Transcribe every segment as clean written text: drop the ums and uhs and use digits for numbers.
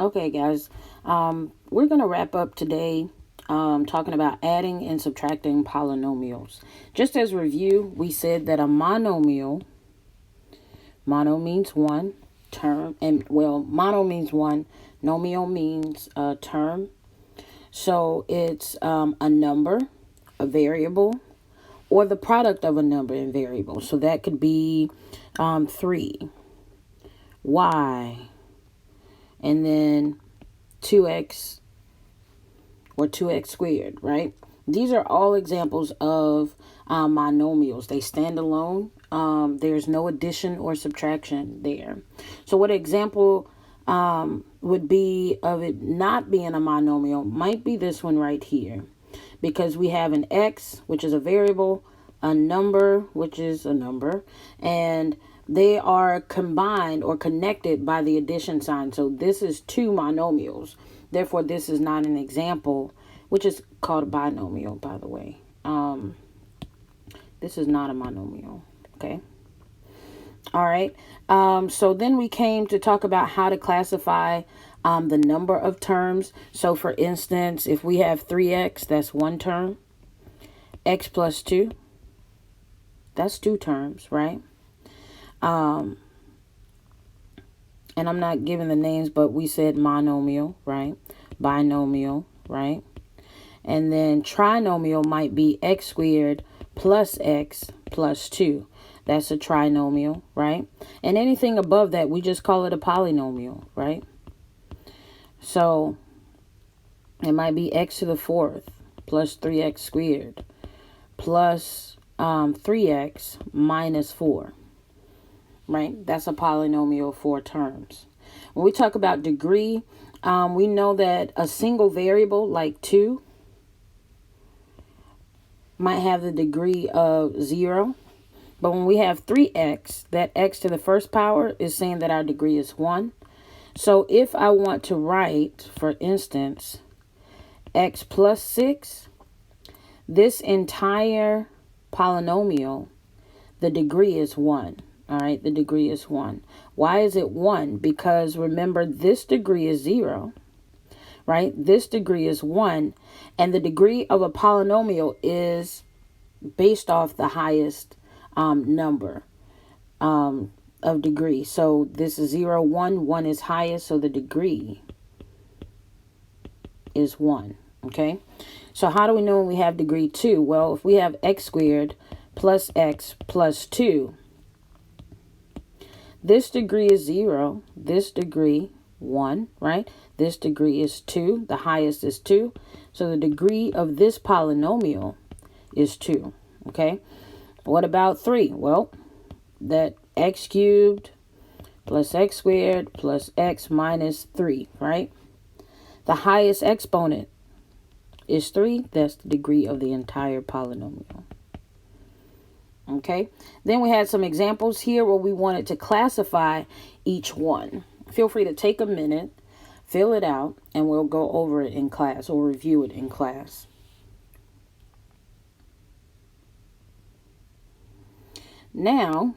Okay, guys, we're going to wrap up today talking about adding and subtracting polynomials. Just as review, we said that a monomial, mono means one term, and well, mono means one, nomial means a term. So it's a number, a variable, or the product of a number and variable. So that could be 3, y, and then 2x or 2x squared, right? These are all examples of monomials. They stand alone. There's no addition or subtraction there. So what example would be of it not being a monomial might be this one right here. Because we have an x, which is a variable, a number, which is a number, and they are combined or connected by the addition sign. So this is two monomials. Therefore, this is not an example, which is called a binomial, by the way. This is not a monomial, okay? All right. So then we came to talk about how to classify the number of terms. So for instance, if we have 3x, that's one term. X plus 2, that's two terms, right? And I'm not giving the names, but we said monomial, right? Binomial, right? And then trinomial might be x squared plus x plus 2. That's a trinomial, right? And anything above that, we just call it a polynomial, right? So it might be x to the 4th plus 3x squared plus 3x minus 4, right? That's a polynomial, 4 terms. When we talk about degree, we know that a single variable like 2 might have the degree of 0. But when we have 3x, that x to the first power is saying that our degree is 1. So if I want to write, for instance, x plus 6, this entire polynomial, the degree is 1. All right, the degree is 1. Why is it 1? Because remember, this degree is 0, right? This degree is 1, and the degree of a polynomial is based off the highest number of degree. So this is 0, 1. 1 is highest, so the degree is 1. Okay, so how do we know when we have degree 2? Well, if we have x squared plus x plus 2, this degree is 0, this degree 1, right? This degree is 2, the highest is 2. So the degree of this polynomial is 2, okay? What about 3? Well, that x cubed plus x squared plus x minus 3, right? The highest exponent is 3. That's the degree of the entire polynomial. Okay, then we had some examples here where we wanted to classify each one. Feel free to take a minute, fill it out, and we'll go over it in class or review it in class. Now,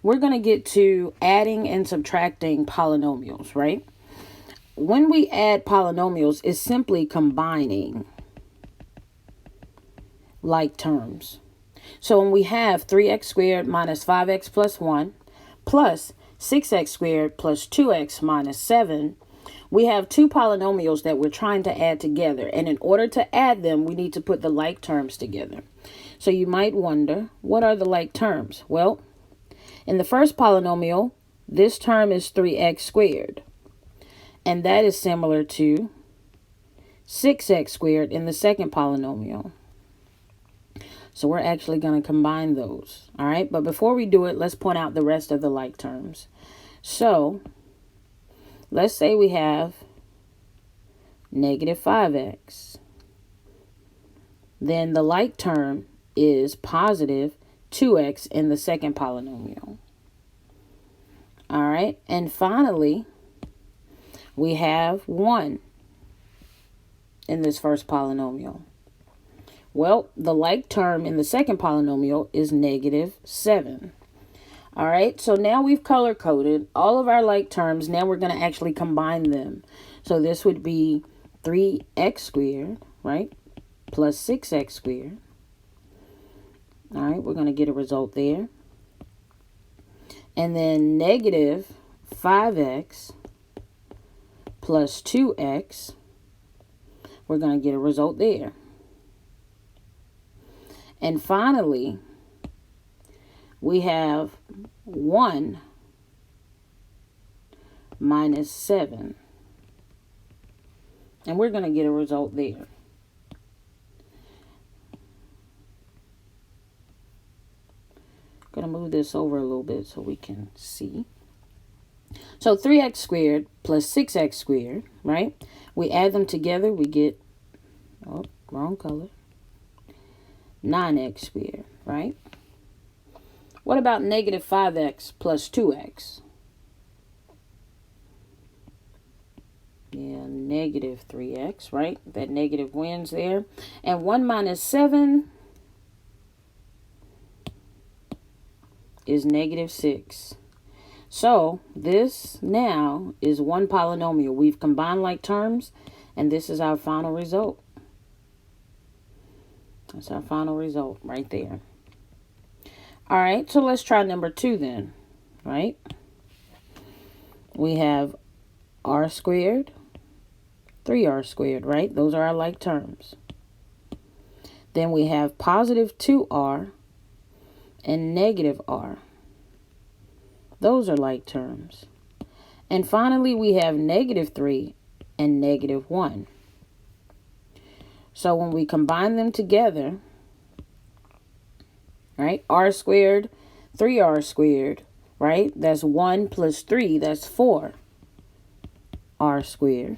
we're going to get to adding and subtracting polynomials, right? When we add polynomials, it's simply combining like terms. So when we have 3x squared minus 5x plus 1 plus 6x squared plus 2x minus 7, we have two polynomials that we're trying to add together. And in order to add them, we need to put the like terms together. So you might wonder, what are the like terms? Well, in the first polynomial, this term is 3x squared. And that is similar to 6x squared in the second polynomial. So we're actually going to combine those. All right. But before we do it, let's point out the rest of the like terms. So let's say we have negative 5x. Then the like term is positive 2x in the second polynomial. All right. And finally, we have 1 in this first polynomial. Well, the like term in the second polynomial is negative 7. All right, so now we've color coded all of our like terms. Now we're going to actually combine them. So this would be 3x squared, right, plus 6x squared. All right, we're going to get a result there. And then negative 5x plus 2x. We're going to get a result there. And finally, we have 1 minus 7. And we're going to get a result there. Going to move this over a little bit so we can see. So 3x squared plus 6x squared, right? We add them together, we get, oh, wrong color, 9x squared, right? What about negative 5x plus 2x? Yeah, negative 3x, right? That negative wins there. And 1 minus 7 is negative 6. So this now is one polynomial. We've combined like terms, and this is our final result. That's our final result right there. All right, so let's try number 2 then, right? We have r squared, 3r squared, right? Those are our like terms. Then we have positive 2r and negative r. Those are like terms. And finally, we have negative 3 and negative 1. So when we combine them together, right, r squared, 3r squared, right? That's 1 plus 3, that's 4 r squared.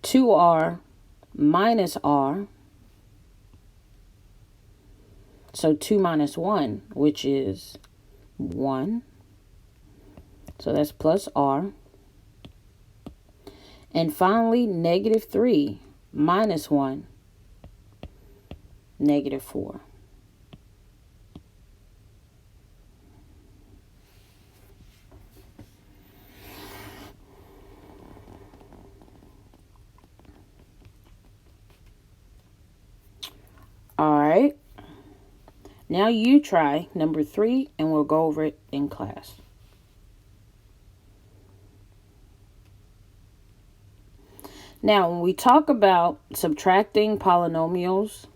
2r minus r. So 2 minus 1, which is 1. So that's plus r. And finally, negative 3 minus 1, negative 4. All right. Now you try number 3, and we'll go over it in class. Now, when we talk about subtracting polynomials,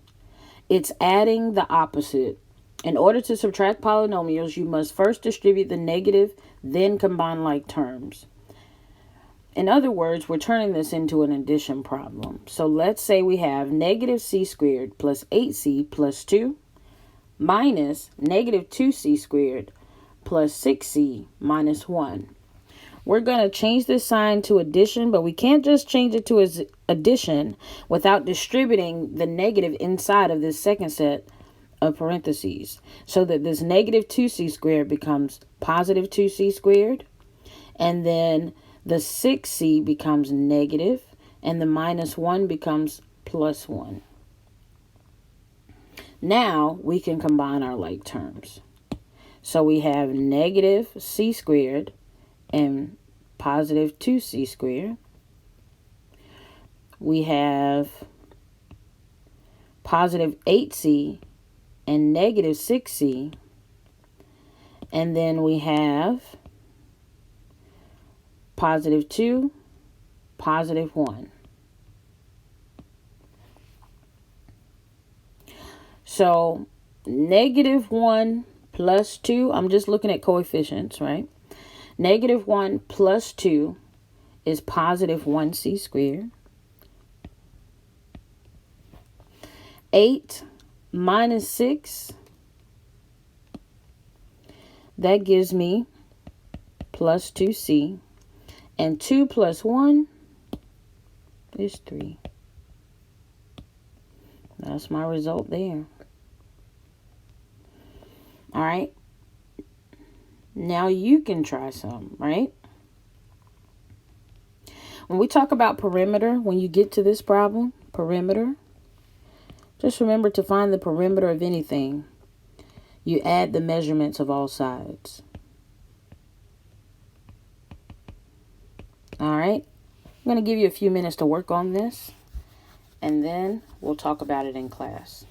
it's adding the opposite. In order to subtract polynomials, you must first distribute the negative, then combine like terms. In other words, we're turning this into an addition problem. So let's say we have negative c squared plus 8c plus 2 minus negative 2c squared plus 6c minus 1. We're going to change this sign to addition, but we can't just change it to addition without distributing the negative inside of this second set of parentheses, so that this negative 2c squared becomes positive 2c squared, and then the 6c becomes negative, and the minus 1 becomes plus 1. Now we can combine our like terms. So we have negative c squared and positive 2c squared. We have positive 8c and negative 6c. And then we have positive 2, positive 1. So negative 1 plus 2, I'm just looking at coefficients, right? Negative 1 plus 2 is positive 1c squared. 8 minus 6, that gives me plus 2c. And 2 plus 1 is 3. That's my result there. All right. Now you can try some, right? When we talk about perimeter, when you get to this problem, perimeter, just remember to find the perimeter of anything. You add the measurements of all sides. All right. I'm going to give you a few minutes to work on this, and then we'll talk about it in class.